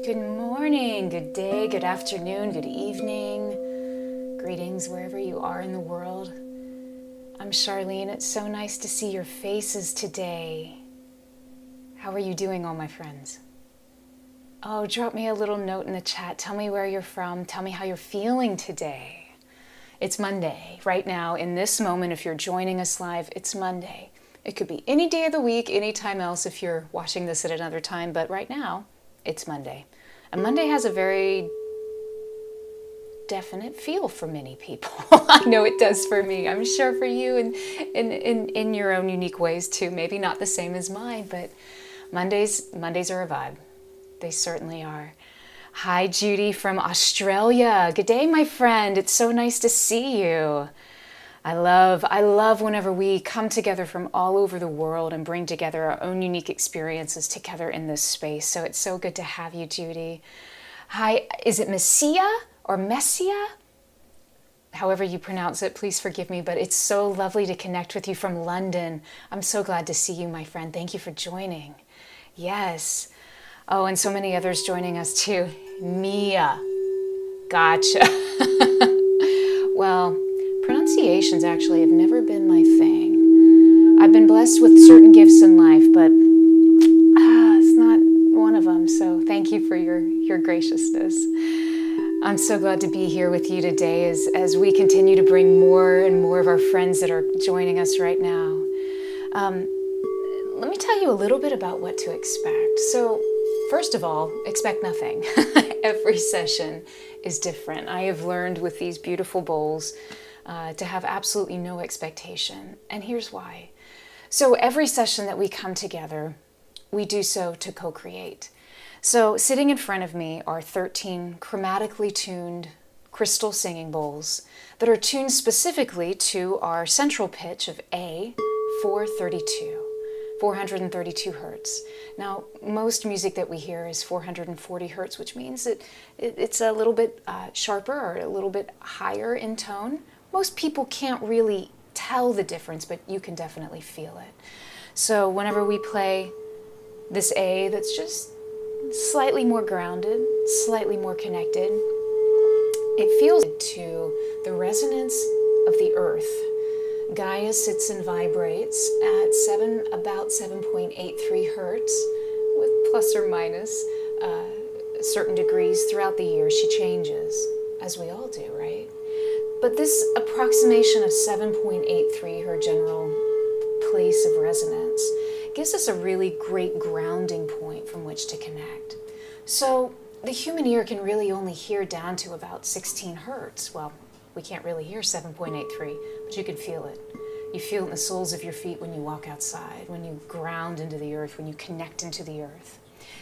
Good morning, good day, good afternoon, good evening. Greetings wherever you are in the world. I'm Charlene. It's so nice to see your faces today. How are you doing, all my friends? Oh, drop me a little note in the chat. Tell me where you're from. Tell me how you're feeling today. It's Monday. Right now, in this moment, if you're joining us live, it's Monday. It could be any day of the week, any time else if you're watching this at another time, but right now, it's Monday. And Monday has a very definite feel for many people. I know it does for me. I'm sure for you in your own unique ways too. Maybe not the same as mine, but Mondays are a vibe. They certainly are. Hi, Judy from Australia. Good day, my friend. It's so nice to see you. I love whenever we come together from all over the world and bring together our own unique experiences together in this space. So it's so good to have you, Judy. Hi, is it Messia or Messia? However you pronounce it, please forgive me, but it's so lovely to connect with you from London. I'm so glad to see you, my friend. Thank you for joining. Yes. Oh, and so many others joining us too. Mia. Gotcha. Well, pronunciations actually have never been my thing. I've been blessed with certain gifts in life, but it's not one of them. So thank you for your graciousness. I'm so glad to be here with you today as we continue to bring more and more of our friends that are joining us right now. Let me tell you a little bit about what to expect. So first of all, expect nothing. Every session is different. I have learned with these beautiful bowls to have absolutely no expectation. And here's why. So every session that we come together, we do so to co-create. So sitting in front of me are 13 chromatically tuned crystal singing bowls that are tuned specifically to our central pitch of A 432 Hertz. Now, most music that we hear is 440 Hertz, which means that it's a little bit sharper or a little bit higher in tone. Most people can't really tell the difference, but you can definitely feel it. So whenever we play this A that's just slightly more grounded, slightly more connected, it feels to the resonance of the earth. Gaia sits and vibrates at about 7.83 Hertz, with plus or minus certain degrees throughout the year. She changes, as we all do, right? But this approximation of 7.83, her general place of resonance, gives us a really great grounding point from which to connect. So the human ear can really only hear down to about 16 Hertz. Well, we can't really hear 7.83, but you can feel it. You feel it in the soles of your feet when you walk outside, when you ground into the earth, when you connect into the earth.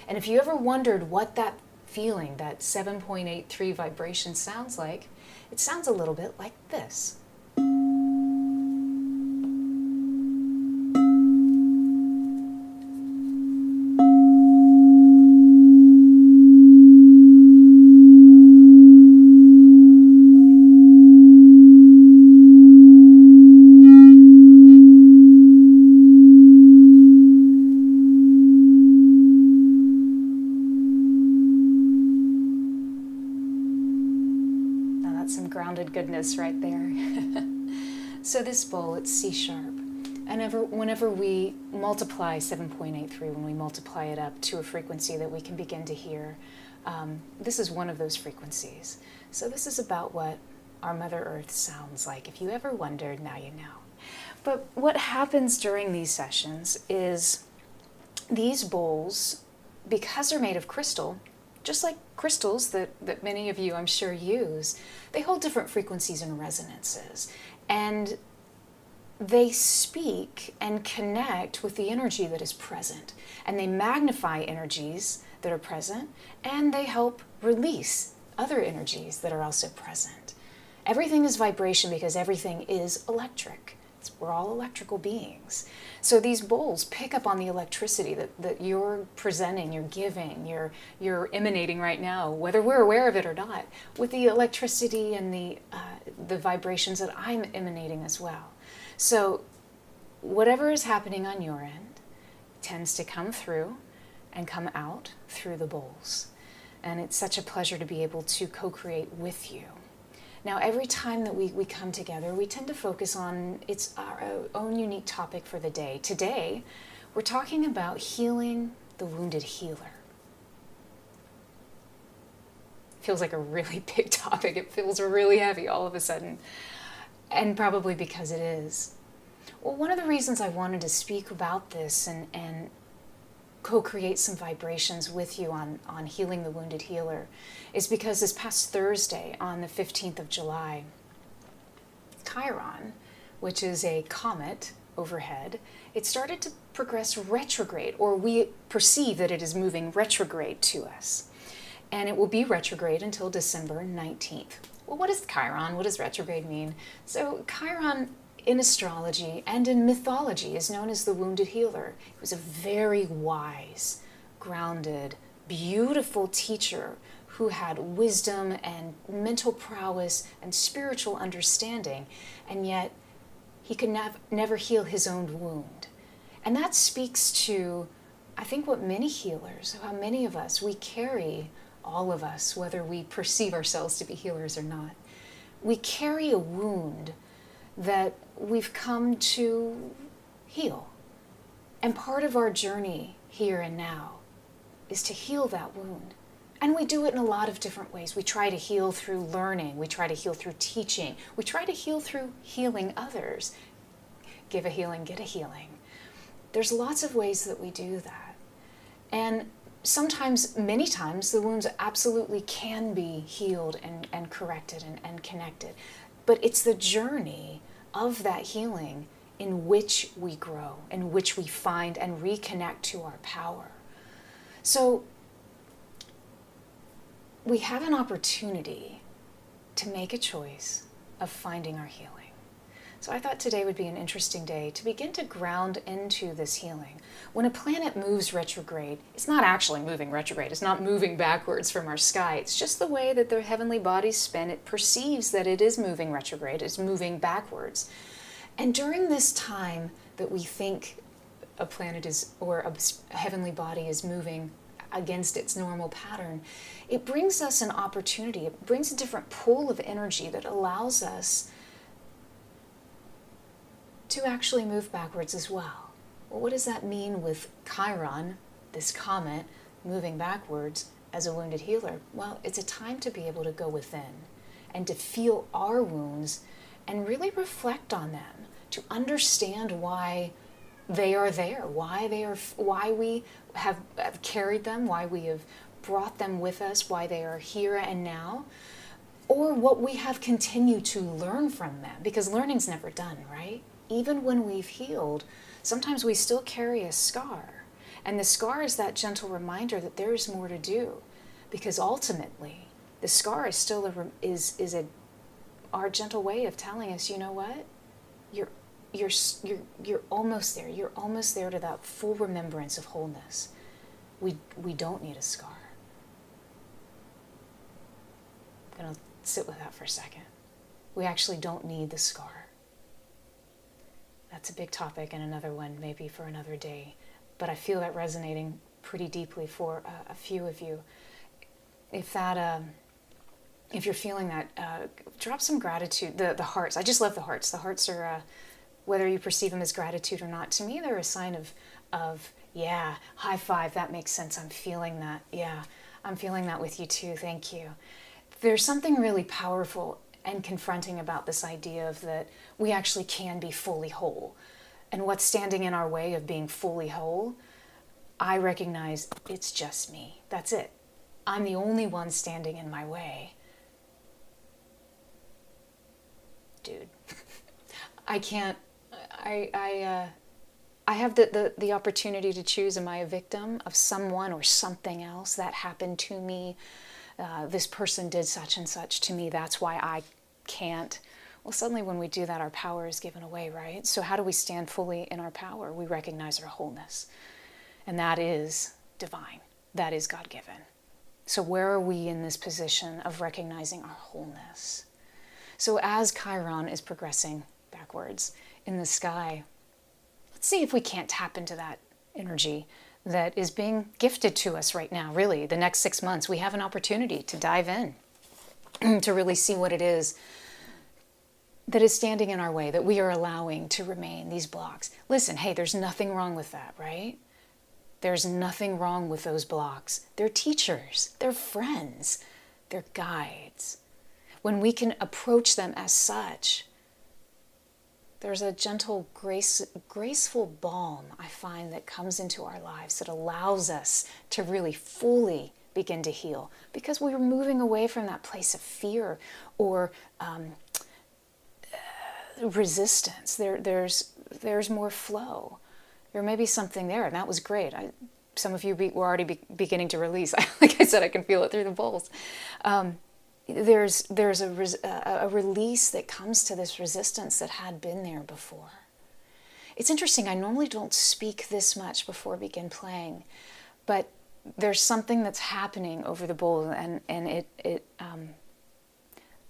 And if you ever wondered what that feeling, that 7.83 vibration sounds like, it sounds a little bit like this. Some grounded goodness right there. So this bowl, it's C sharp. And whenever we multiply 7.83, when we multiply it up to a frequency that we can begin to hear, this is one of those frequencies. So this is about what our Mother Earth sounds like. If you ever wondered, now you know. But what happens during these sessions is these bowls, because they're made of crystal, just like crystals that many of you I'm sure use, they hold different frequencies and resonances. And they speak and connect with the energy that is present. And they magnify energies that are present, and they help release other energies that are also present. Everything is vibration because everything is electric. We're all electrical beings. So these bowls pick up on the electricity that you're presenting, you're giving, you're emanating right now, whether we're aware of it or not, with the electricity and the vibrations that I'm emanating as well. So whatever is happening on your end tends to come through and come out through the bowls. and it's such a pleasure to be able to co-create with you. Now, every time that we come together, we tend to focus on our own unique topic for the day. Today, we're talking about healing the wounded healer. Feels like a really big topic. It feels really heavy all of a sudden, and probably because it is. Well, one of the reasons I wanted to speak about this and co-create some vibrations with you on healing the wounded healer is because this past Thursday, on the 15th of July, Chiron, which is a comet overhead, it started to progress retrograde, or we perceive that it is moving retrograde to us. And it will be retrograde until December 19th. Well, what is Chiron? What does retrograde mean? So Chiron in astrology and in mythology is known as the wounded healer. He was a very wise, grounded, beautiful teacher who had wisdom and mental prowess and spiritual understanding, and yet he could never heal his own wound. And that speaks to, I think, what many healers, how many of us, we carry, all of us, whether we perceive ourselves to be healers or not, we carry a wound that we've come to heal. And part of our journey here and now is to heal that wound. And we do it in a lot of different ways. We try to heal through learning. We try to heal through teaching. We try to heal through healing others. Give a healing, get a healing. There's lots of ways that we do that. And sometimes, many times, the wounds absolutely can be healed and corrected and connected. But it's the journey of that healing in which we grow, in which we find and reconnect to our power. So we have an opportunity to make a choice of finding our healing. So I thought today would be an interesting day to begin to ground into this healing. When a planet moves retrograde, it's not actually moving retrograde. It's not moving backwards from our sky. It's just the way that the heavenly bodies spin. It perceives that it is moving retrograde. It's moving backwards. And during this time that we think a planet is, or a heavenly body is moving against its normal pattern, it brings us an opportunity. It brings a different pool of energy that allows us to actually move backwards as well. Well, what does that mean with Chiron, this comet, moving backwards as a wounded healer? Well, it's a time to be able to go within and to feel our wounds and really reflect on them, to understand why they are there, why we have carried them, why we have brought them with us, why they are here and now, or what we have continued to learn from them, because learning's never done, right? Even when we've healed, sometimes we still carry a scar. And the scar is that gentle reminder that there is more to do, because ultimately, the scar is still our gentle way of telling us, you know what? You're almost there. You're almost there to that full remembrance of wholeness. We don't need a scar. I'm going to sit with that for a second. We actually don't need the scar. That's a big topic and another one maybe for another day. But I feel that resonating pretty deeply for a few of you. If you're feeling that, drop some gratitude. The hearts. I just love the hearts. The hearts are, whether you perceive them as gratitude or not, to me they're a sign of yeah, high five, that makes sense. I'm feeling that. Yeah, I'm feeling that with you too. Thank you. There's something really powerful and confronting about this idea of that we actually can be fully whole. And what's standing in our way of being fully whole, I recognize it's just me. That's it. I'm the only one standing in my way. Dude, I can't, I have the opportunity to choose, am I a victim of someone or something else that happened to me? This person did such and such to me, that's why I can't. Well, suddenly when we do that, our power is given away, right? So how do we stand fully in our power? We recognize our wholeness. And that is divine. That is God-given. So where are we in this position of recognizing our wholeness? So as Chiron is progressing backwards in the sky, let's see if we can't tap into that energy, that is being gifted to us right now. Really, the next 6 months, we have an opportunity to dive in, to really see what it is that is standing in our way, that we are allowing to remain, these blocks. Listen, hey, there's nothing wrong with that, right? There's nothing wrong with those blocks. They're teachers, they're friends, they're guides. When we can approach them as such, there's a gentle, graceful balm, I find, that comes into our lives that allows us to really fully begin to heal, because we're moving away from that place of fear or resistance. There's more flow. There may be something there, and that was great. Some of you were already beginning to release. Like I said, I can feel it through the bowls. There's a release that comes to this resistance that had been there before. It's interesting. I normally don't speak this much before I begin playing, but there's something that's happening over the bowl, and it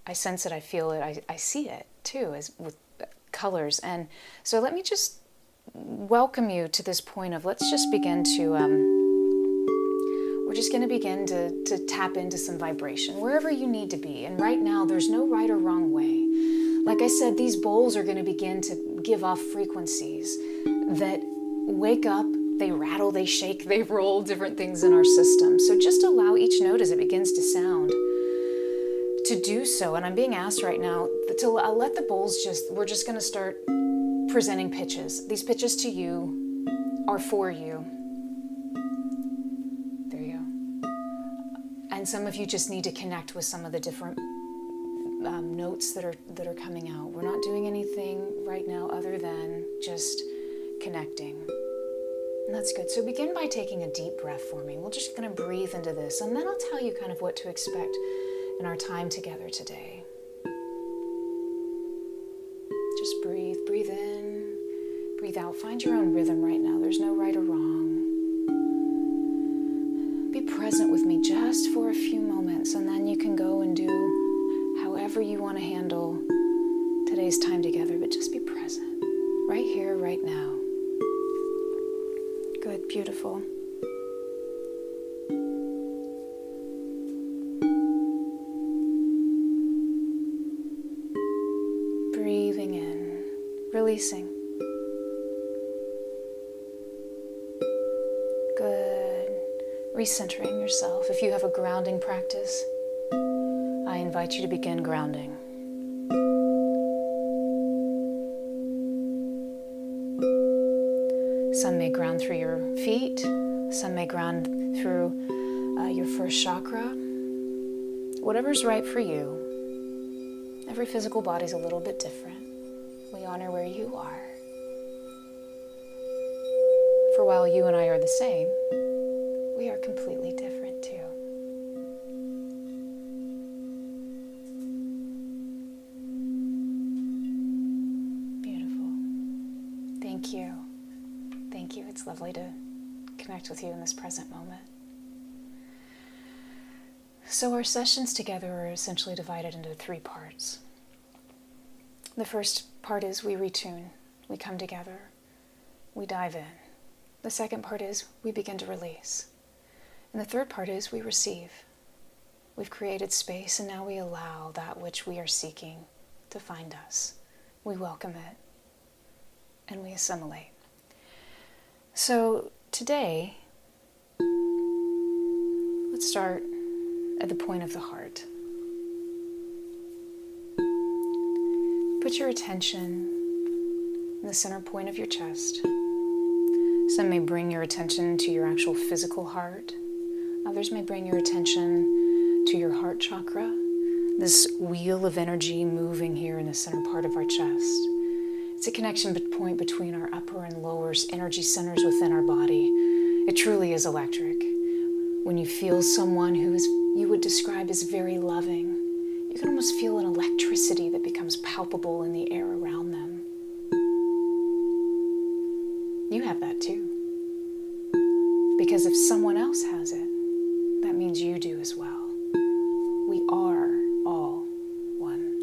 I sense it, I feel it, I see it too, as with colors. And so let me just welcome you to this point of, let's just begin to, we're just going to begin to tap into some vibration, wherever you need to be. And right now, there's no right or wrong way. Like I said, these bowls are going to begin to give off frequencies that wake up, they rattle, they shake, they roll different things in our system. So just allow each note as it begins to sound to do so. And I'm being asked right now to let the bowls we're just going to start presenting pitches. These pitches to you are for you. There you go. And some of you just need to connect with some of the different notes that are coming out. We're not doing anything right now other than just connecting. And that's good. So begin by taking a deep breath for me. We're just going to breathe into this, and then I'll tell you kind of what to expect in our time together today. Just breathe in, breathe out. Find your own rhythm right now. There's no right or wrong. Be present with me just for a few moments, and then you can go and do however you want to handle today's time together, but just be present right here, right now. Good, beautiful. Breathing in, releasing. Good. Recentering yourself. If you have a grounding practice, I invite you to begin grounding. Some may ground through your feet. Some may ground through your first chakra. Whatever's right for you. Every physical body's a little bit different. We honor where you are. For while you and I are the same, we are completely different too. Beautiful. Thank you. Thank you. It's lovely to connect with you in this present moment. So our sessions together are essentially divided into 3 parts. The first part is we retune. We come together. We dive in. The second part is we begin to release. And the third part is we receive. We've created space, and now we allow that which we are seeking to find us. We welcome it, and we assimilate. So today, let's start at the point of the heart. Put your attention in the center point of your chest. Some may bring your attention to your actual physical heart. Others may bring your attention to your heart chakra, this wheel of energy moving here in the center part of our chest. It's a connection point between our upper and lower energy centers within our body. It truly is electric. When you feel someone who you would describe as very loving, you can almost feel an electricity that becomes palpable in the air around them. You have that too. Because if someone else has it, that means you do as well. We are all one.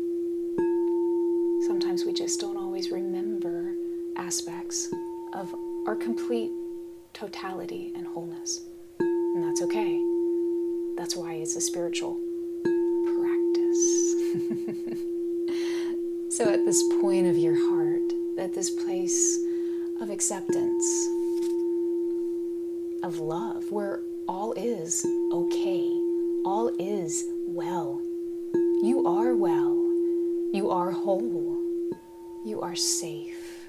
Sometimes we just don't always remember aspects of our complete totality and wholeness. And that's okay. That's why it's a spiritual practice. So at this point of your heart, at this place of acceptance, of love, where all is okay, all is well. You are well. You are whole. You are safe.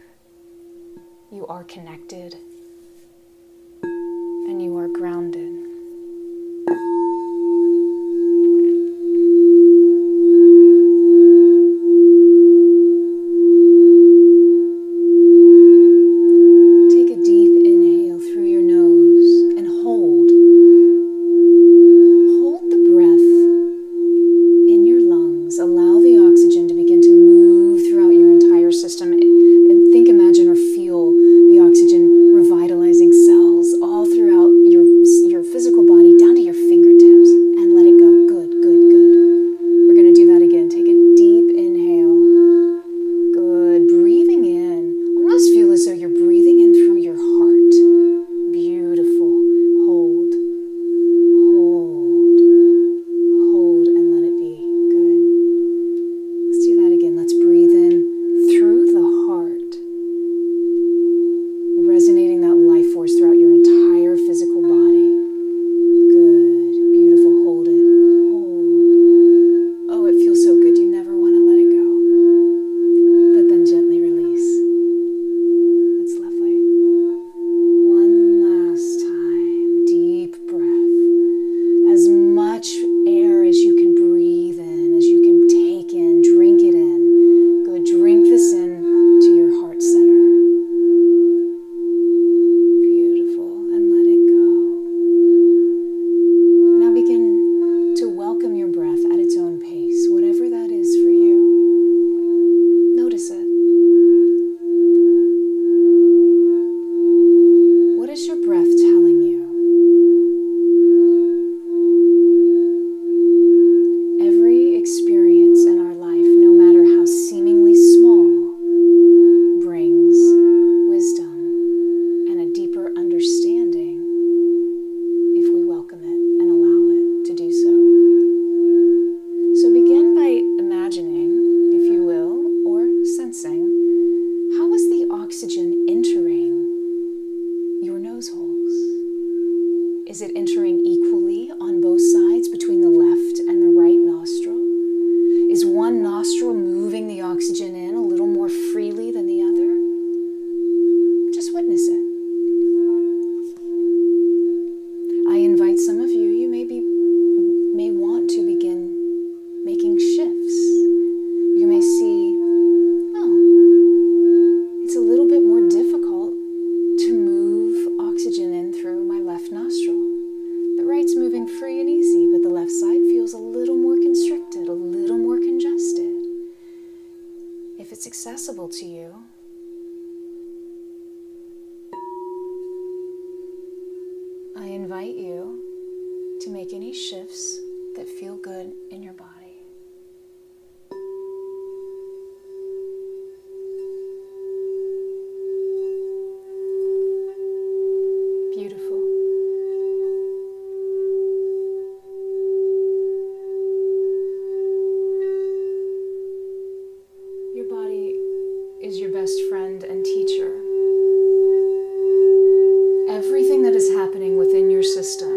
You are connected. And you are grounded. Is it entering equally on both sides between the left and the right nostril? Is one nostril moving the oxygen in a little more freely than the other? Just witness it. I invite some of you, may want to begin making shifts. You may see, it's a little bit more difficult to move oxygen in through my left nostril. The right's moving free and easy, but the left side feels a little more constricted, a little more congested. If it's accessible to you, I invite you to make any shifts that feel good in your body. Beautiful. Your body is your best friend and teacher. Everything that is happening within your system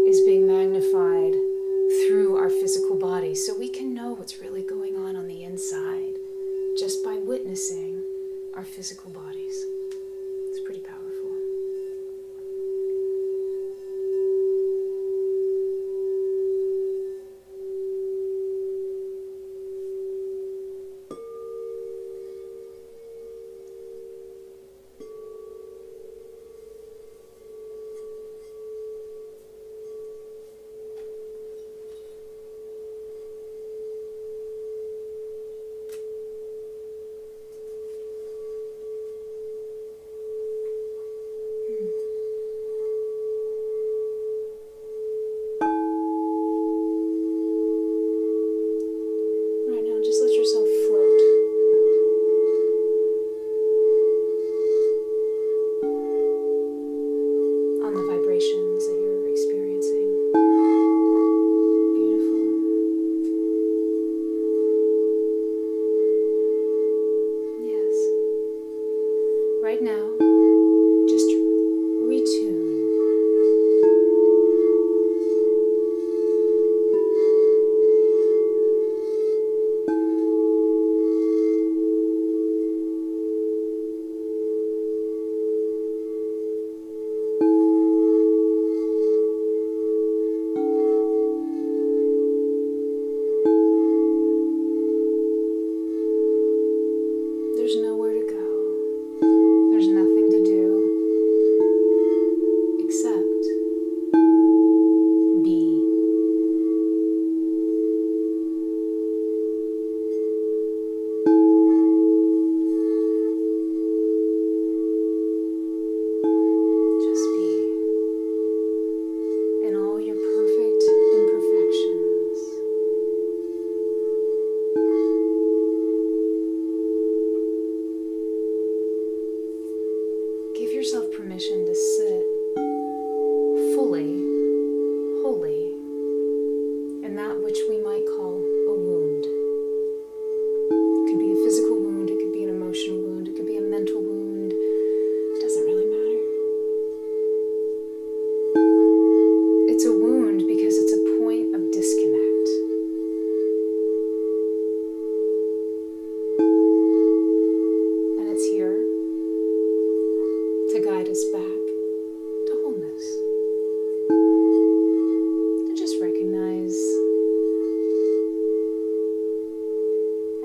is being magnified yourself permission to sit fully, wholly, in that which we might call a wound. It could be a physical wound, it could be an emotional wound, it could be a mental wound. It doesn't really matter. It's a wound because it's a point of disconnect. And it's here to guide us back to wholeness. To just recognize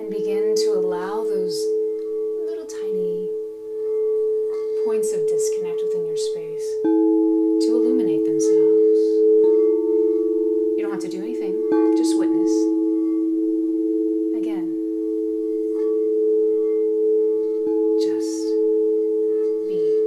and begin to allow those little tiny points of disconnect within your space to illuminate themselves. You don't have to do anything, just witness. Again, just be.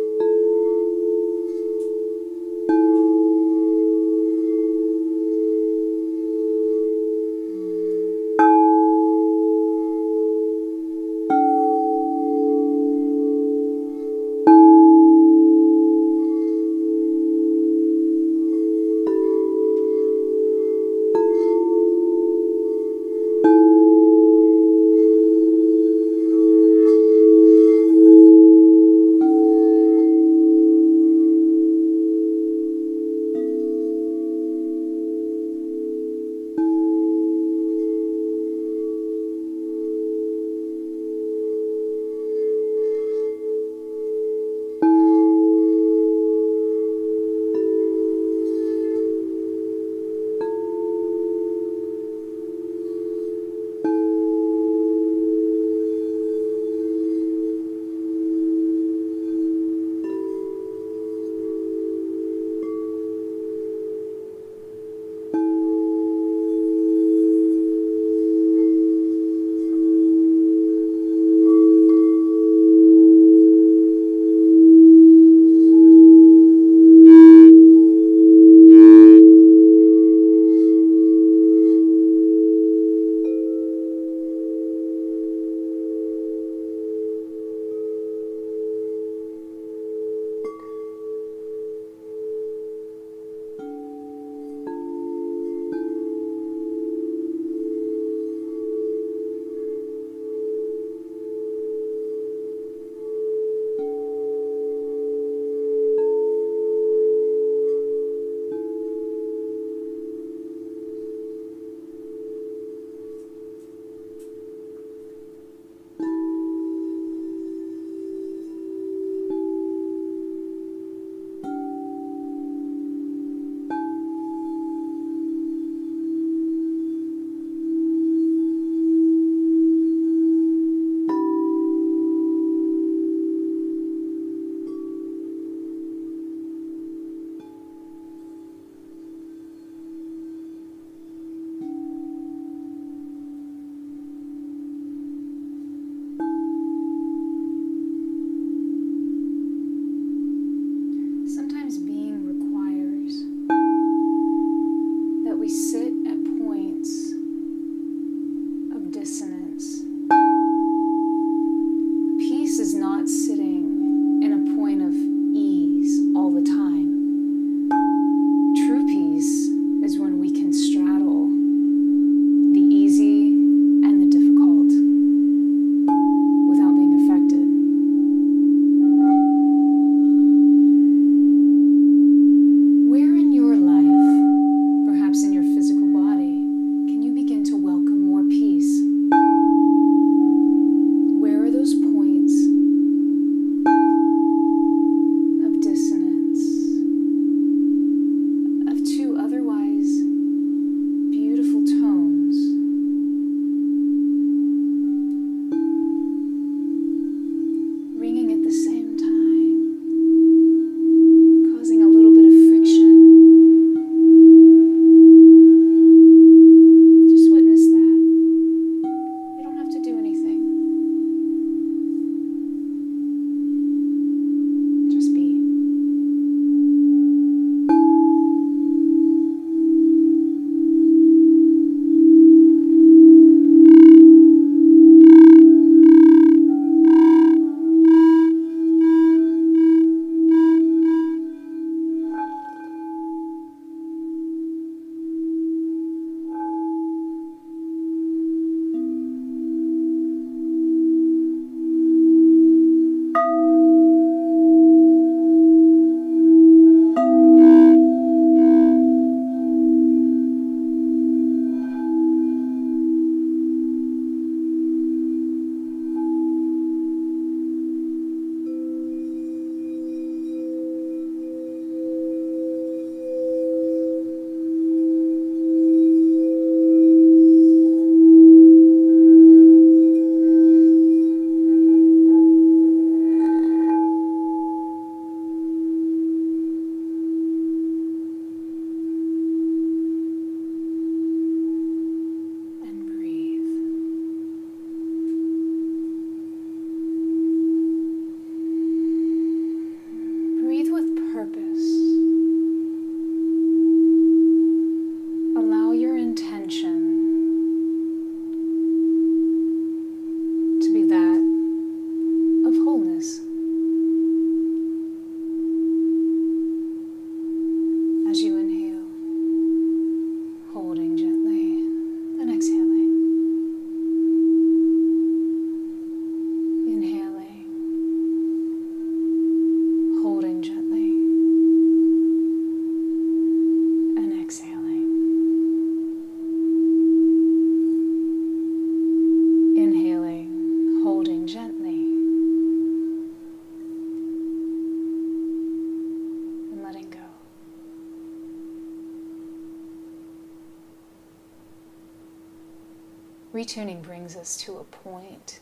retuning brings us to a point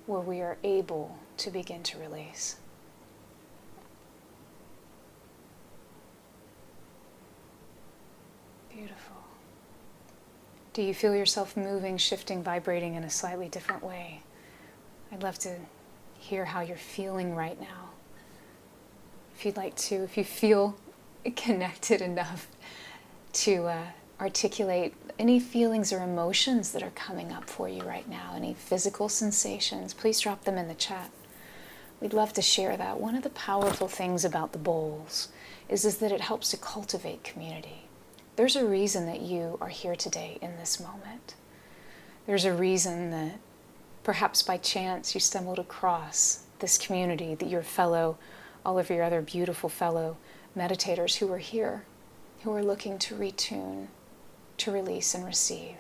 where we are able to begin to release. Beautiful. Do you feel yourself moving, shifting, vibrating in a slightly different way? I'd love to hear how you're feeling right now. If you'd like to, if you feel connected enough to articulate any feelings or emotions that are coming up for you right now, any physical sensations, please drop them in the chat. We'd love to share that. One of the powerful things about the bowls is that it helps to cultivate community. There's a reason that you are here today in this moment. There's a reason that perhaps by chance you stumbled across this community, that your fellow, all of your other beautiful fellow meditators who are here, who are looking to retune, to release and receive.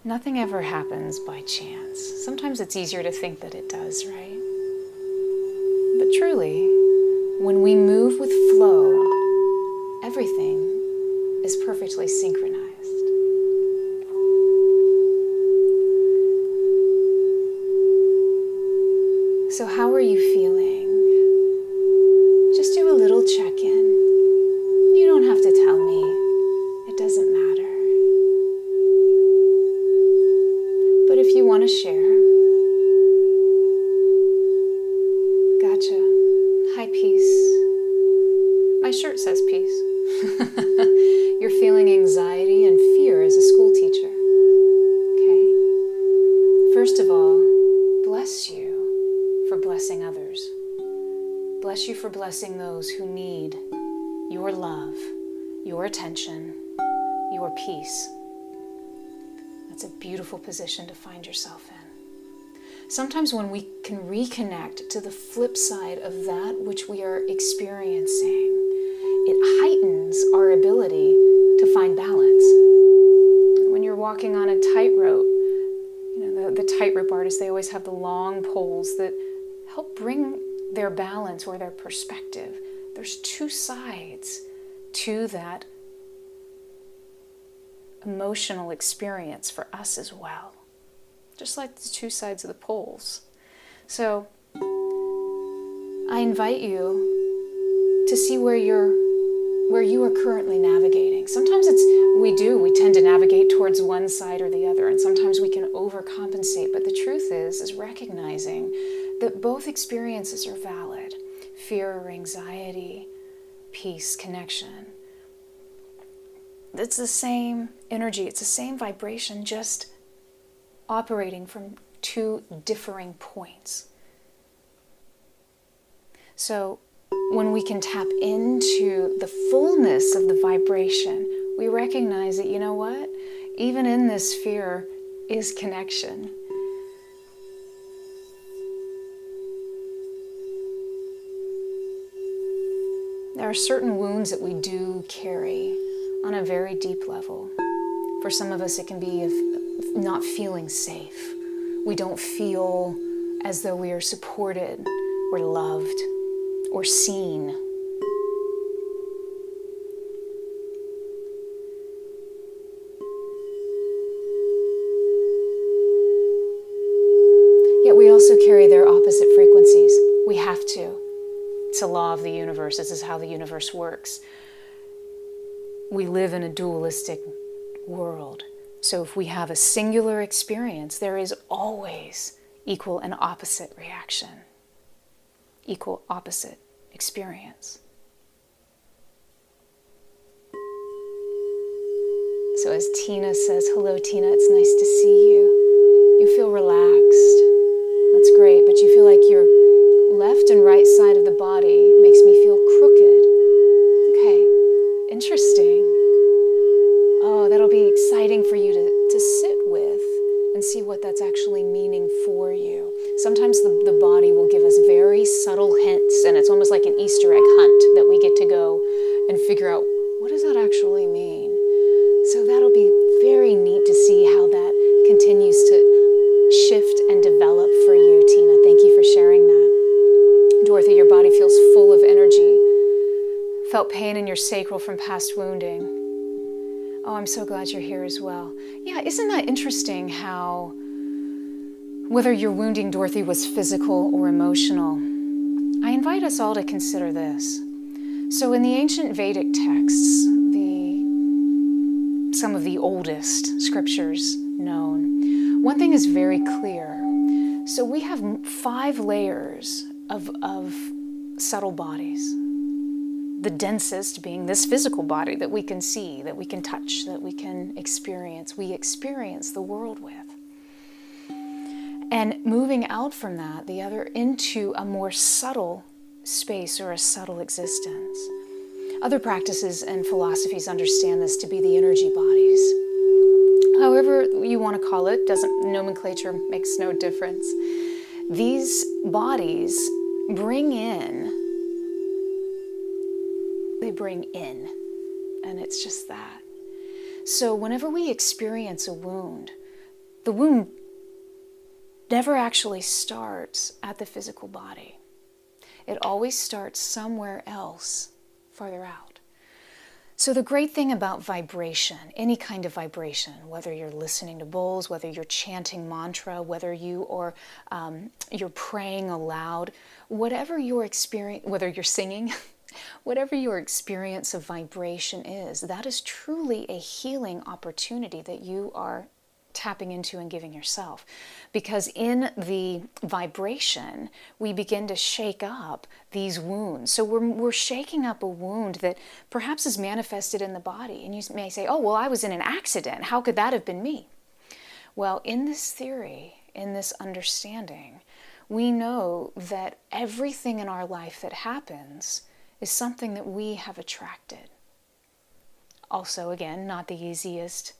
Nothing ever happens by chance. Sometimes it's easier to think that it does, right? But truly, when we move with flow, everything is perfectly synchronized. So how are you feeling? Just do a little check-in. You don't have to tell me. It doesn't matter. But if you want to share, gotcha. Hi, peace. My shirt says peace. You're feeling anxiety and fear as a school teacher. Okay. First of all, bless you for blessing others. Bless you for blessing those who need your love, your attention, your peace. That's a beautiful position to find yourself in. Sometimes when we can reconnect to the flip side of that which we are experiencing, it heightens our ability to find balance. When you're walking on a tightrope, the tightrope artists, they always have the long poles that help bring their balance or their perspective. There's two sides to that emotional experience for us as well, just like the two sides of the poles. So I invite you to see where you are currently navigating. Sometimes we tend to navigate towards one side or the other, and sometimes we can overcompensate. But the truth is recognizing that both experiences are valid. Fear or anxiety, peace, connection. It's the same energy, it's the same vibration, just operating from two differing points. So when we can tap into the fullness of the vibration, we recognize that, you know what? Even in this fear is connection. There are certain wounds that we do carry on a very deep level. For some of us, it can be of not feeling safe. We don't feel as though we are supported or loved or seen. Yet we also carry their opposite frequencies. We have to. It's a law of the universe. This is how the universe works. We live in a dualistic world. So if we have a singular experience, there is always equal and opposite reaction, equal opposite experience. So as Tina says, hello Tina, it's nice to see you. You feel relaxed. That's great, but you feel like your left and right side of the body makes me feel crooked. Okay, interesting. Oh, that'll be exciting for you to sit with and see what that's actually meaning for you. Sometimes the body will give us very subtle hints, and it's almost like an Easter egg hunt that we get to go and figure out, what does that actually mean? So that'll be very neat to see how that continues to shift and develop for you, Tina. Thank you for sharing that. Dorothy, your body feels full of energy. Felt pain in your sacral from past wounding. Oh, I'm so glad you're here as well. Yeah, isn't that interesting how whether your wounding Dorothy was physical or emotional? I invite us all to consider this. So in the ancient Vedic texts, some of the oldest scriptures known, one thing is very clear. So we have 5 layers of subtle bodies. The densest being this physical body that we can see, that we can touch, that we can experience. We experience the world with. And moving out from that, the other into a more subtle space or a subtle existence. Other practices and philosophies understand this to be the energy bodies. However you want to call it, nomenclature makes no difference. These bodies bring in, and it's just that. So whenever we experience a wound, the wound never actually starts at the physical body. It always starts somewhere else, farther out. So the great thing about vibration, any kind of vibration, whether you're listening to bowls, whether you're chanting mantra, whether you're praying aloud, whatever your experience, whether you're singing, whatever your experience of vibration is, that is truly a healing opportunity that you are tapping into and giving yourself. Because in the vibration, we begin to shake up these wounds. So we're shaking up a wound that perhaps is manifested in the body. And you may say, oh, well, I was in an accident. How could that have been me? Well, in this theory, in this understanding, we know that everything in our life that happens is something that we have attracted. Also, again, not the easiest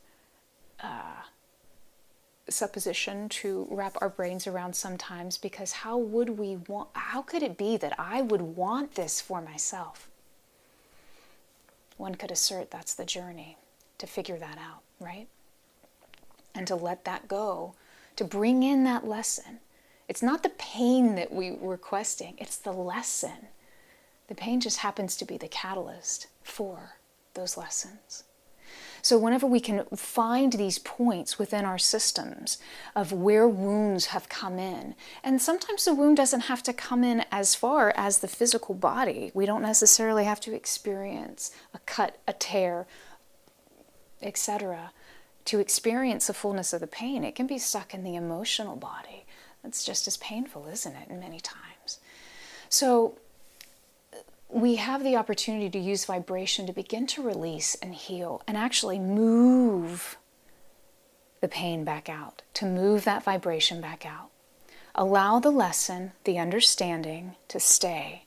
supposition to wrap our brains around sometimes, because how could it be that I would want this for myself? One could assert that's the journey to figure that out, right? And to let that go, to bring in that lesson. It's not the pain that we're requesting, it's the lesson. The pain just happens to be the catalyst for those lessons. So whenever we can find these points within our systems of where wounds have come in, and sometimes the wound doesn't have to come in as far as the physical body. We don't necessarily have to experience a cut, a tear, etc. to experience the fullness of the pain. It can be stuck in the emotional body. That's just as painful, isn't it, many times? So we have the opportunity to use vibration to begin to release and heal and actually move the pain back out, to move that vibration back out. Allow the lesson, the understanding to stay.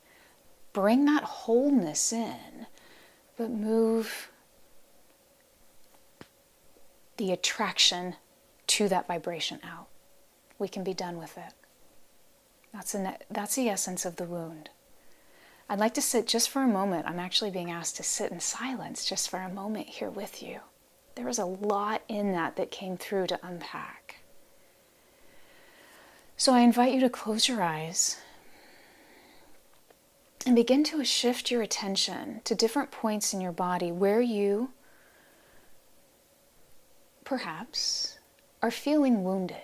Bring that wholeness in, but move the attraction to that vibration out. We can be done with it. That's the essence of the wound. I'd like to sit just for a moment. I'm actually being asked to sit in silence just for a moment here with you. There was a lot in that came through to unpack. So I invite you to close your eyes and begin to shift your attention to different points in your body where you perhaps are feeling wounded.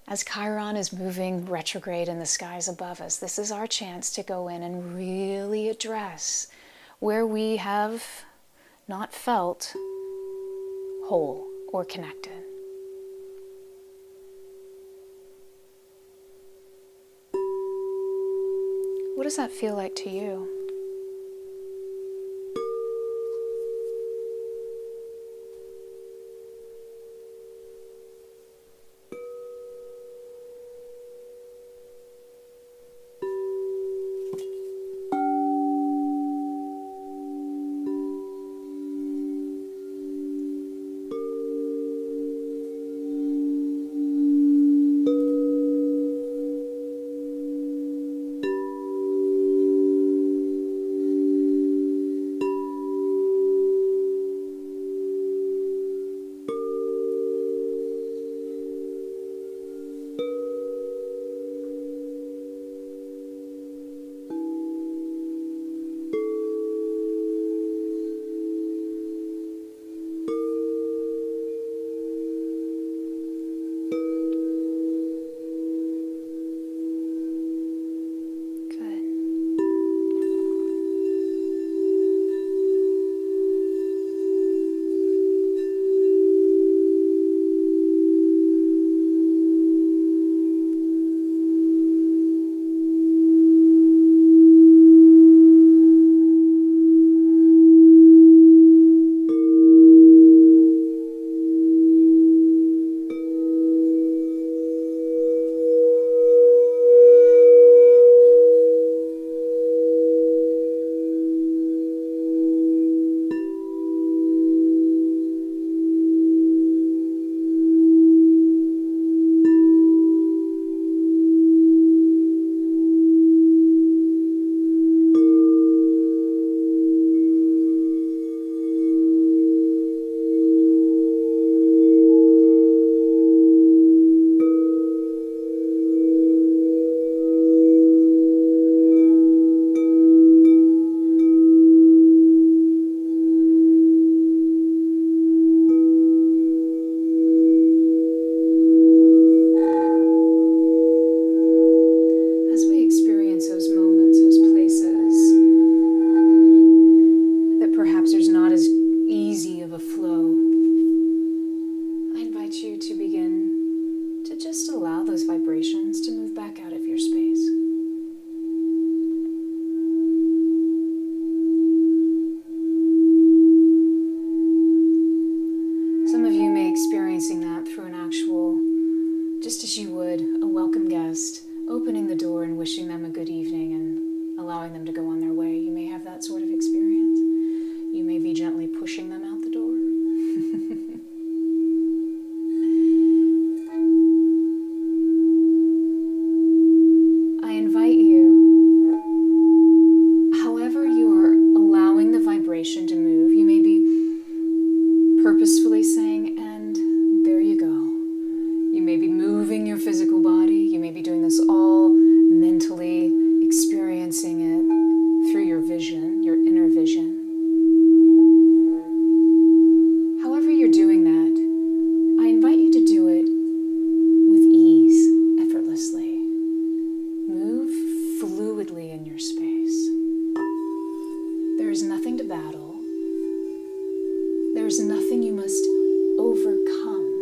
As Chiron is moving retrograde in the skies above us, this is our chance to go in and really address where we have not felt whole or connected. What does that feel like to you? and wishing them a good evening and allowing them to go on their way. You may have that sort of experience. You may be gently pushing them out the door. I invite you, however you are allowing the vibration to move, you may be purposefully saying, and there you go. You may be moving your physical body. You may be doing this all mentally, experiencing it through your vision, your inner vision. However you're doing that, I invite you to do it with ease, effortlessly. Move fluidly in your space. There is nothing to battle. There is nothing you must overcome.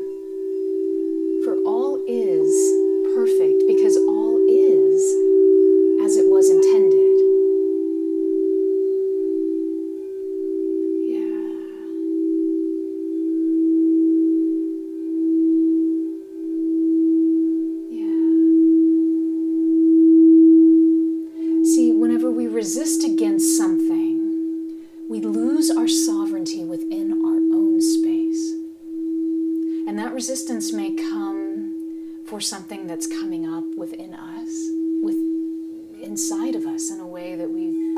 For all is perfect because all is as it was intended. Yeah. Yeah. See, whenever we resist against something, we lose our sovereignty within our own space. And that resistance may come for something that's coming up within us, inside of us, in a way that we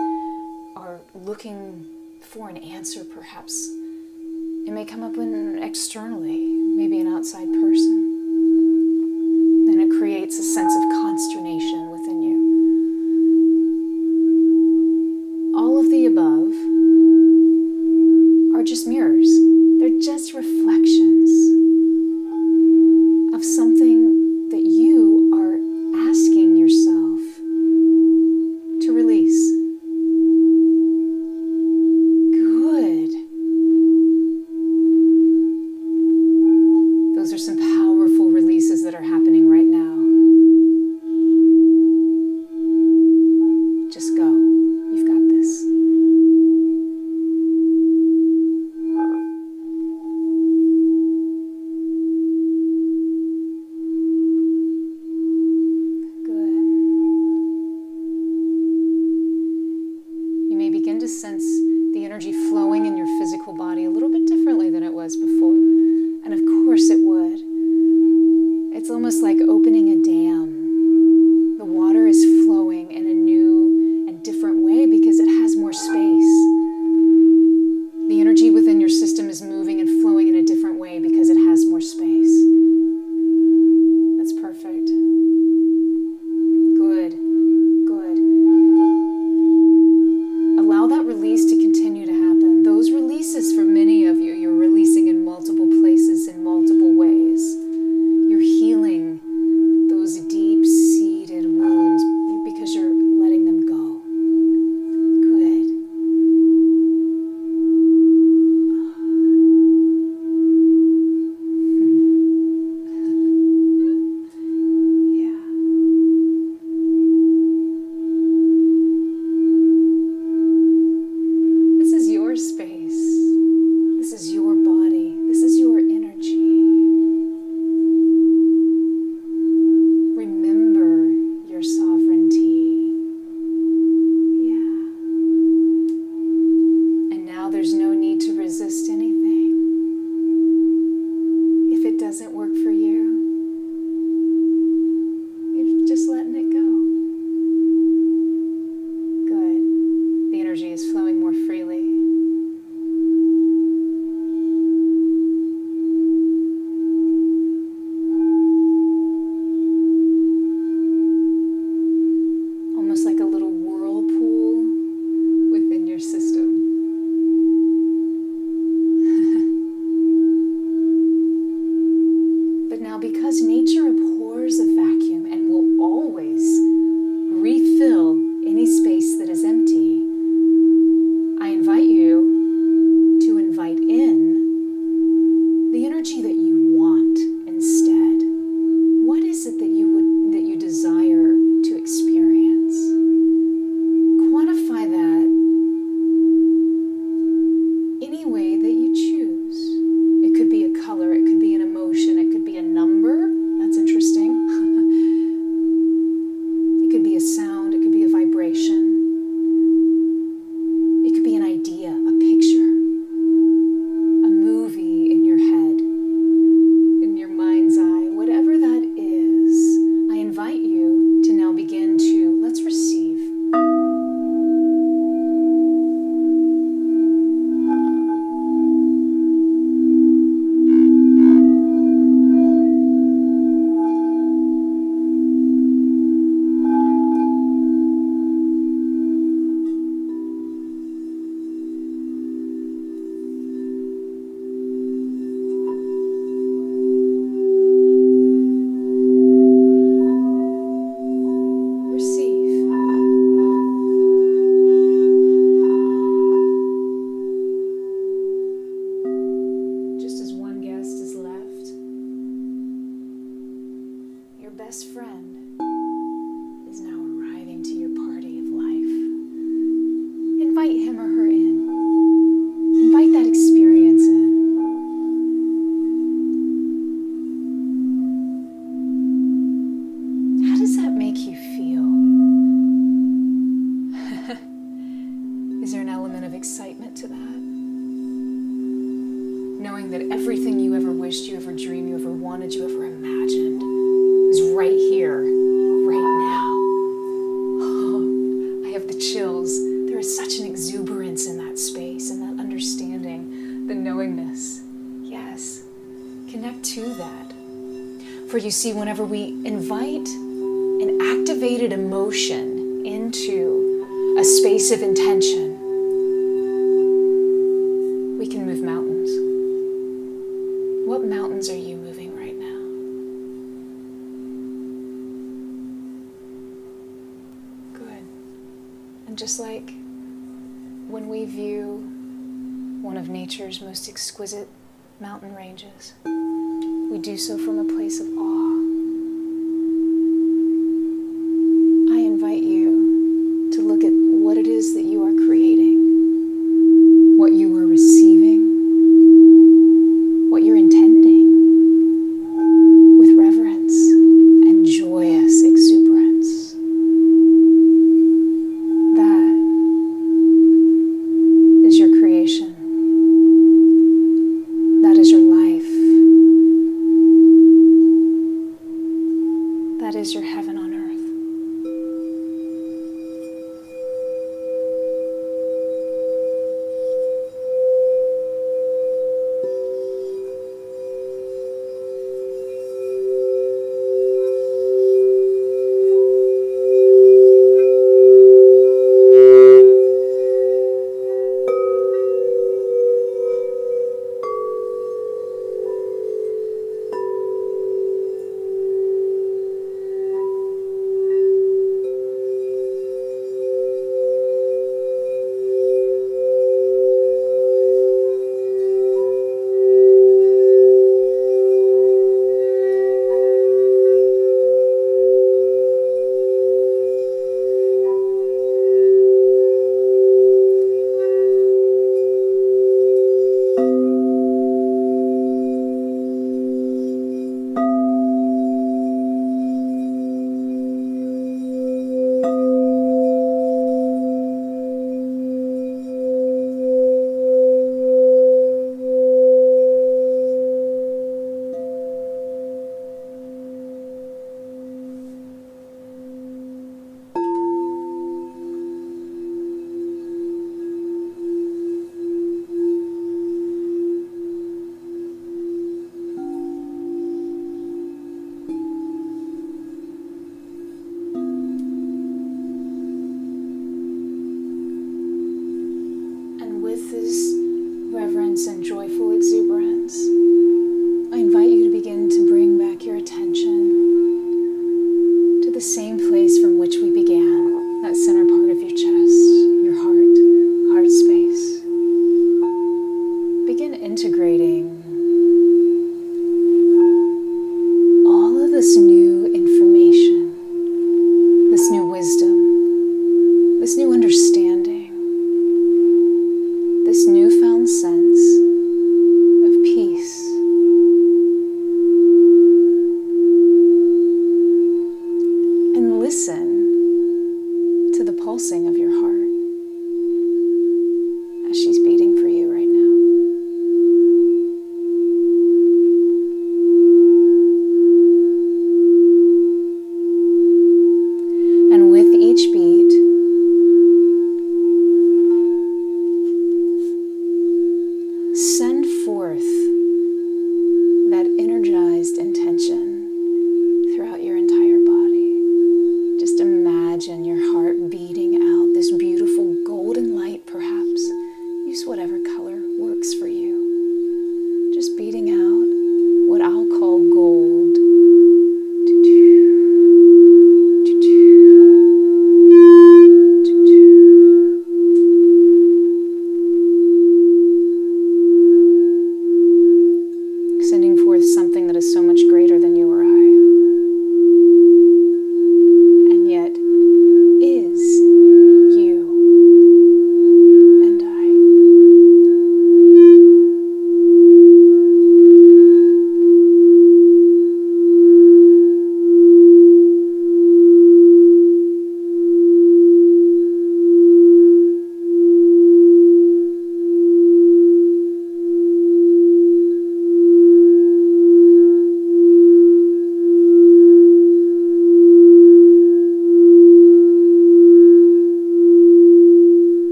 are looking for an answer, perhaps. It may come up externally, maybe an outside person. And it creates a sense of consternation within you. All of the above are just mirrors. They're just reflections of something that you are asking yourself to release. Good. Those are some powerful to that. For you see, whenever we invite an activated emotion into a space of intention, we can move mountains. What mountains are you moving right now? Good. And just like when we view one of nature's most exquisite mountain ranges, we do so from a place of awe. I invite you to look at what it is that you are creating, what you are receiving, what you're intending, with reverence and joyous exuberance. That is your creation. That is your life. That is your heaven on earth. And joyful exuberance, I invite you to begin to bring back your attention to the same place from which we began, that center part of your chest, your heart space. Begin integrating all of this new information, this new wisdom, this new understanding, this newfound sense of peace. And listen to the pulsing of your heart as she's beating for you right now. And with each beat, send forth that energized intention throughout your entire body. Just imagine your heart beating out this beautiful golden light, perhaps. Use whatever color works for you. Just beating out what I'll call gold. Sending forth something that is so much greater than you or I. And yet,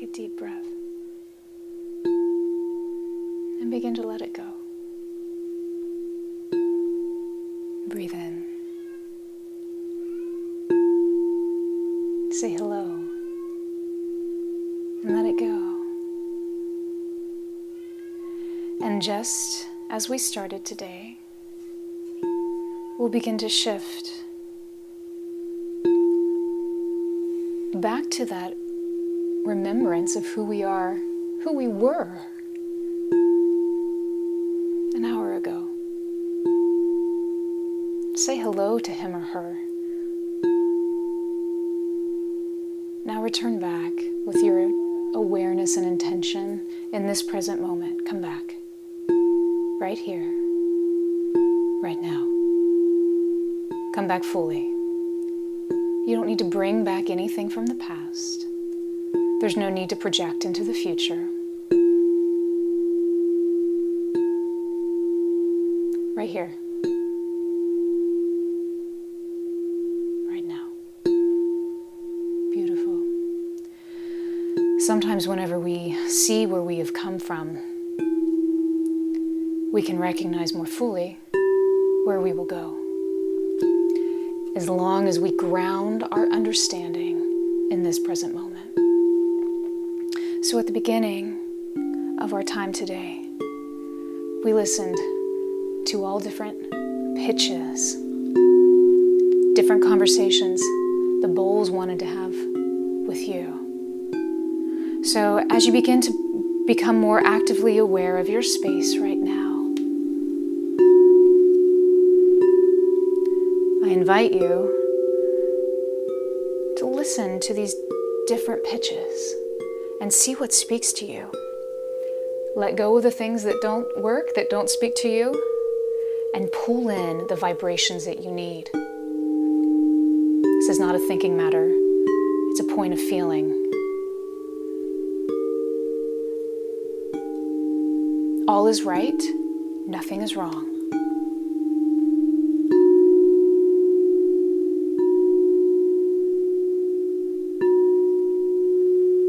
Take a deep breath and begin to let it go. Breathe in. Say hello and let it go. And just as we started today, we'll begin to shift back to that remembrance of who we are, who we were an hour ago. Say hello to him or her. Now return back with your awareness and intention in this present moment. Come back. Right here. Right now. Come back fully. You don't need to bring back anything from the past. There's no need to project into the future. Right here. Right now. Beautiful. Sometimes whenever we see where we have come from, we can recognize more fully where we will go. As long as we ground our understanding in this present moment. So at the beginning of our time today, we listened to all different pitches, different conversations the bowls wanted to have with you. So as you begin to become more actively aware of your space right now, I invite you to listen to these different pitches and see what speaks to you. Let go of the things that don't work, that don't speak to you, and pull in the vibrations that you need. This is not a thinking matter. It's a point of feeling. All is right, nothing is wrong.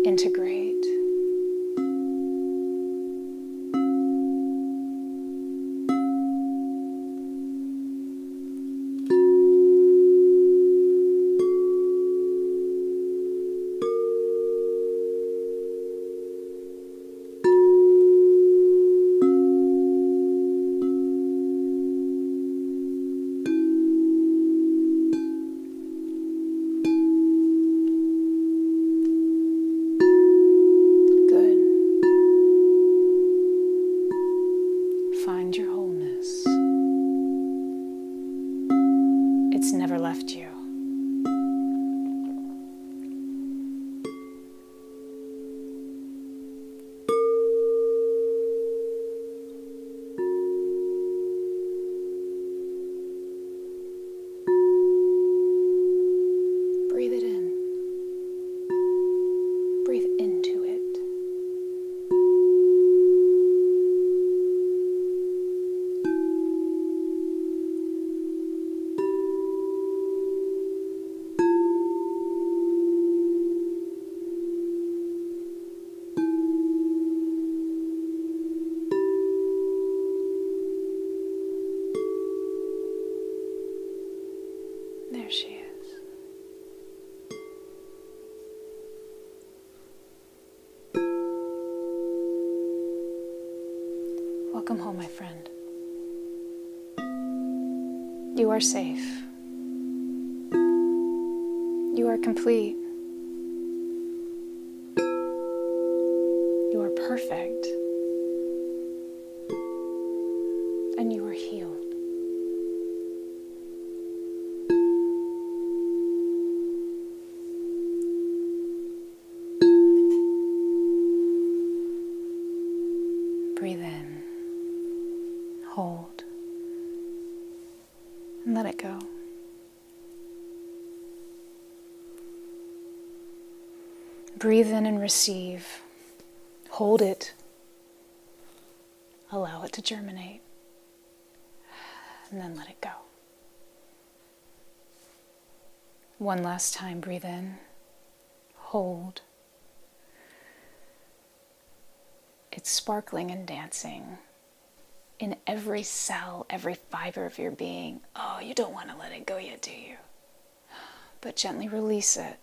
Integrate. Find your wholeness. It's never left you. Breathe it in. Breathe into it. There she is. Welcome home, my friend. You are safe. You are complete. You are perfect. And you are healed. Breathe in, hold, and let it go. Breathe in and receive. Hold it. Allow it to germinate. And then let it go. One last time, breathe in, hold, It's sparkling and dancing in every cell, every fiber of your being. Oh, you don't want to let it go yet, do you? But gently release it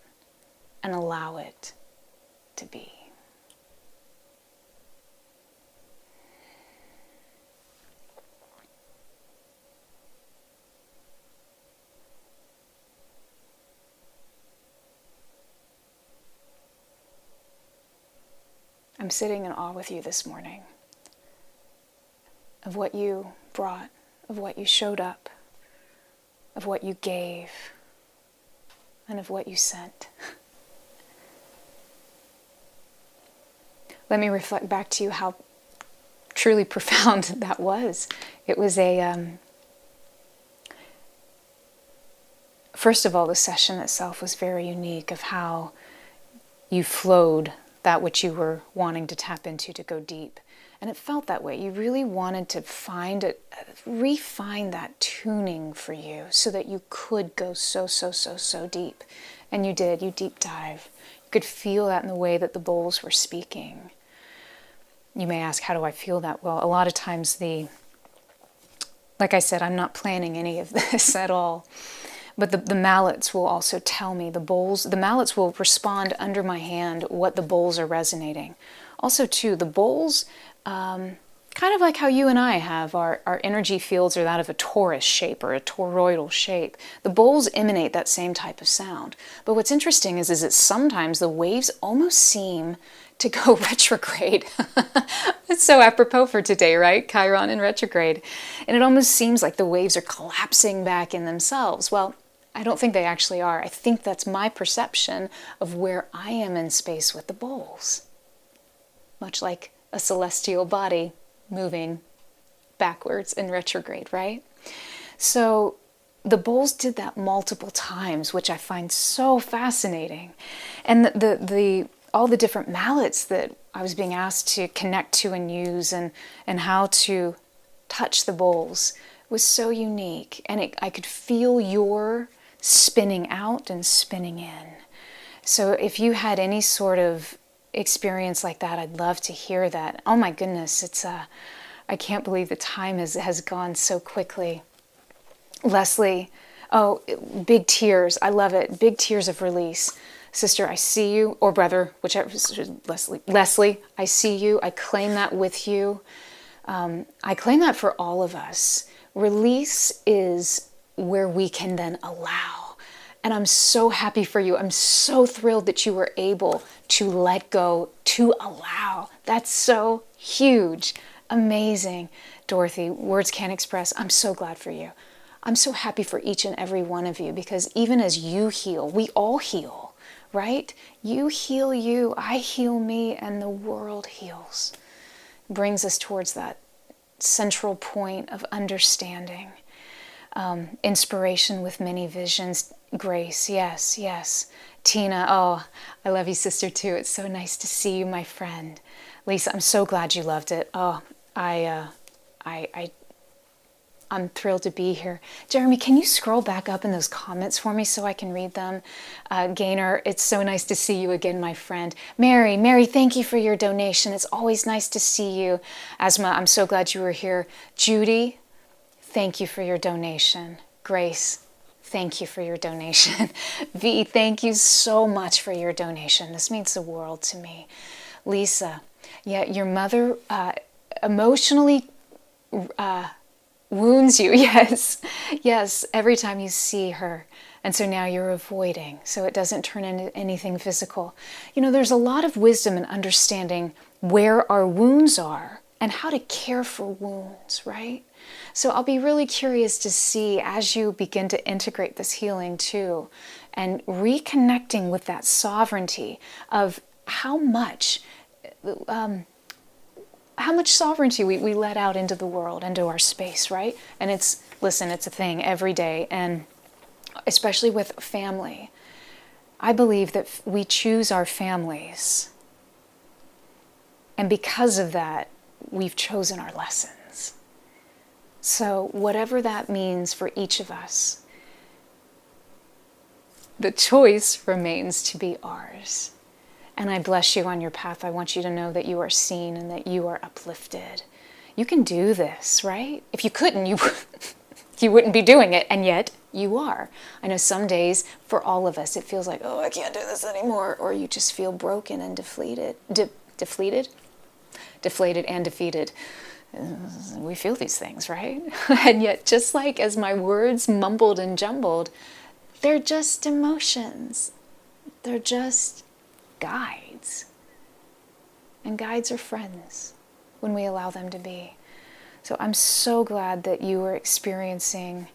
and allow it to be. I'm sitting in awe with you this morning of what you brought, of what you showed up, of what you gave, and of what you sent. Let me reflect back to you how truly profound that was. It was first of all, the session itself was very unique of how you flowed that which you were wanting to tap into to go deep. And it felt that way. You really wanted to find it, refine that tuning for you so that you could go so deep. And you did, you deep dive. You could feel that in the way that the bowls were speaking. You may ask, how do I feel that? Well, a lot of times like I said, I'm not planning any of this at all. But the mallets will also tell me, the mallets will respond under my hand what the bowls are resonating. Also too, the bowls, kind of like how you and I have, our energy fields are that of a torus shape or a toroidal shape. The bowls emanate that same type of sound. But what's interesting is that sometimes the waves almost seem to go retrograde. It's so apropos for today, right? Chiron in retrograde. And it almost seems like the waves are collapsing back in themselves. Well, I don't think they actually are. I think that's my perception of where I am in space with the bowls. Much like a celestial body moving backwards in retrograde, right? So the bowls did that multiple times, which I find so fascinating. And all the different mallets that I was being asked to connect to and use and how to touch the bowls was so unique. And I could feel your spinning out and spinning in. So if you had any sort of experience like that, I'd love to hear that. Oh my goodness, I can't believe the time has gone so quickly. Leslie, oh, big tears. I love it. Big tears of release. Sister, I see you, or brother, whichever, Leslie, I see you. I claim that with you. I claim that for all of us. Release is where we can then allow. And I'm so happy for you. I'm so thrilled that you were able to let go, to allow. That's so huge. Amazing. Dorothy, words can't express. I'm so glad for you. I'm so happy for each and every one of you, because even as you heal, we all heal, right? You heal you, I heal me, and the world heals. Brings us towards that central point of understanding. Inspiration with many visions. Grace, yes, yes. Tina, oh, I love you, sister, too. It's so nice to see you, my friend. Lisa, I'm so glad you loved it. Oh, I'm thrilled to be here. Jeremy, can you scroll back up in those comments for me so I can read them? Gaynor, it's so nice to see you again, my friend. Mary, thank you for your donation. It's always nice to see you. Asma, I'm so glad you were here. Judy, thank you for your donation. Grace, thank you for your donation. V, thank you so much for your donation. This means the world to me. Lisa, yeah, your mother emotionally wounds you. Yes, every time you see her. And so now you're avoiding, so it doesn't turn into anything physical. You know, there's a lot of wisdom in understanding where our wounds are and how to care for wounds, right? So I'll be really curious to see as you begin to integrate this healing too, and reconnecting with that sovereignty of how much sovereignty we let out into the world, into our space, right? And it's a thing every day, and especially with family. I believe that we choose our families, and because of that, we've chosen our lessons. So whatever that means for each of us, the choice remains to be ours. And I bless you on your path. I want you to know that you are seen and that you are uplifted. You can do this, right? If you couldn't, you wouldn't be doing it, and yet you are. I know some days for all of us it feels like, oh, I can't do this anymore, or you just feel broken and deflated and defeated. We feel these things, right? And yet, just like as my words mumbled and jumbled, they're just emotions. They're just guides. And guides are friends when we allow them to be. So I'm so glad that you were experiencing,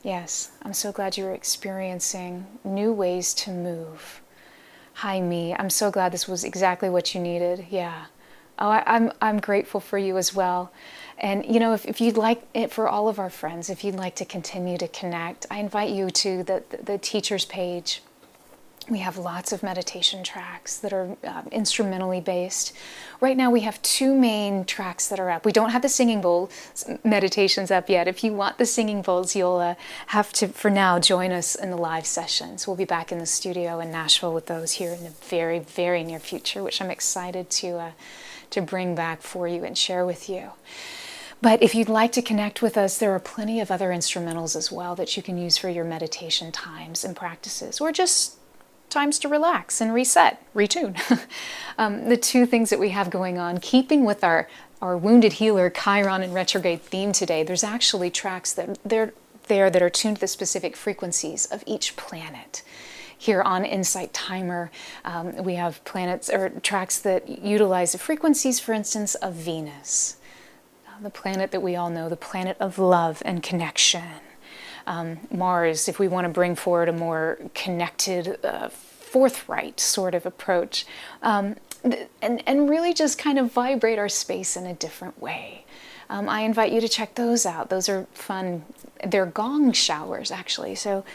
yes, I'm so glad you were experiencing new ways to move. Hi, me. I'm so glad this was exactly what you needed. Yeah. Oh, I'm grateful for you as well. And, you know, if you'd like it, for all of our friends, if you'd like to continue to connect, I invite you to the teachers page. We have lots of meditation tracks that are instrumentally based. Right now we have 2 main tracks that are up. We don't have the singing bowl meditations up yet. If you want the singing bowls, you'll have to, for now, join us in the live sessions. We'll be back in the studio in Nashville with those here in the very, very near future, which I'm excited to bring back for you and share with you. But if you'd like to connect with us, there are plenty of other instrumentals as well that you can use for your meditation times and practices, or just times to relax and reset, retune. The 2 things that we have going on, keeping with our wounded healer Chiron and retrograde theme today, there's actually tracks that that are tuned to the specific frequencies of each planet. Here on Insight Timer, we have planets or tracks that utilize the frequencies, for instance, of Venus, the planet that we all know, the planet of love and connection. Mars, if we want to bring forward a more connected, forthright sort of approach, and really just kind of vibrate our space in a different way. I invite you to check those out. Those are fun. They're gong showers, actually, so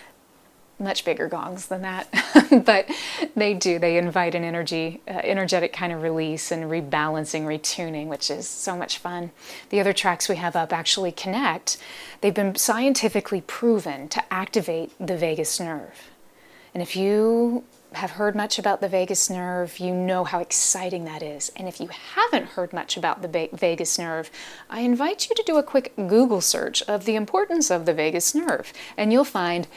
much bigger gongs than that, but they invite an energetic kind of release and rebalancing, retuning, which is so much fun. The other tracks we have up actually connect. They've been scientifically proven to activate the vagus nerve. And if you have heard much about the vagus nerve, you know how exciting that is. And if you haven't heard much about the vagus nerve, I invite you to do a quick Google search of the importance of the vagus nerve, and you'll find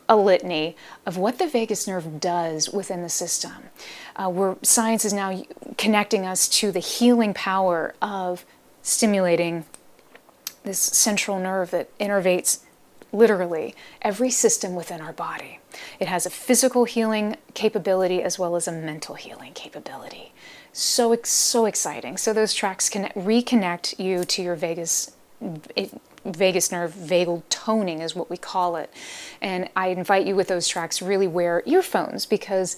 a litany of what the vagus nerve does within the system. Where science is now connecting us to the healing power of stimulating this central nerve that innervates literally every system within our body. It has a physical healing capability as well as a mental healing capability. So exciting. So those tracks can reconnect you to your vagus nerve. Vagal toning is what we call it. And I invite you with those tracks really wear earphones, because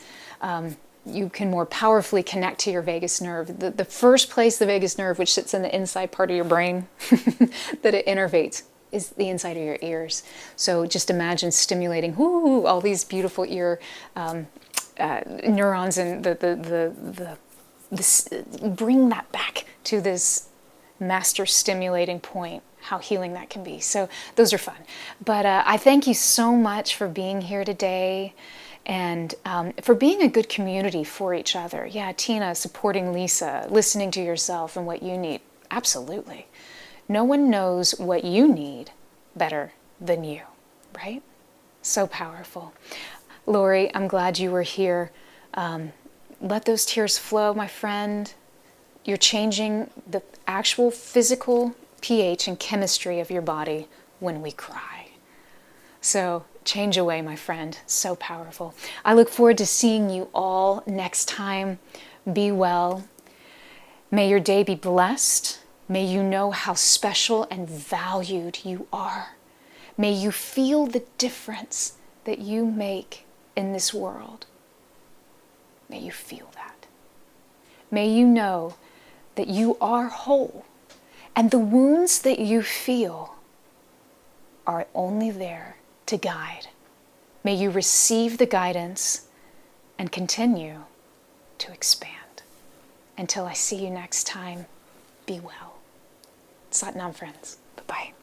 you can more powerfully connect to your vagus nerve. The first place the vagus nerve, which sits in the inside part of your brain that it innervates, is the inside of your ears. So just imagine stimulating all these beautiful ear neurons, and bring that back to this master stimulating point, how healing that can be. So those are fun. But I thank you so much for being here today, and for being a good community for each other. Yeah, Tina supporting Lisa, listening to yourself and what you need. Absolutely. No one knows what you need better than you, right? So powerful. Lori, I'm glad you were here. Let those tears flow, my friend. You're changing the actual physical pH and chemistry of your body when we cry. So change away, my friend. So powerful. I look forward to seeing you all next time. Be well. May your day be blessed. May you know how special and valued you are. May you feel the difference that you make in this world. May you feel that. May you know that you are whole, and the wounds that you feel are only there to guide. May you receive the guidance and continue to expand. Until I see you next time, be well. Sat Nam, friends. Bye-bye.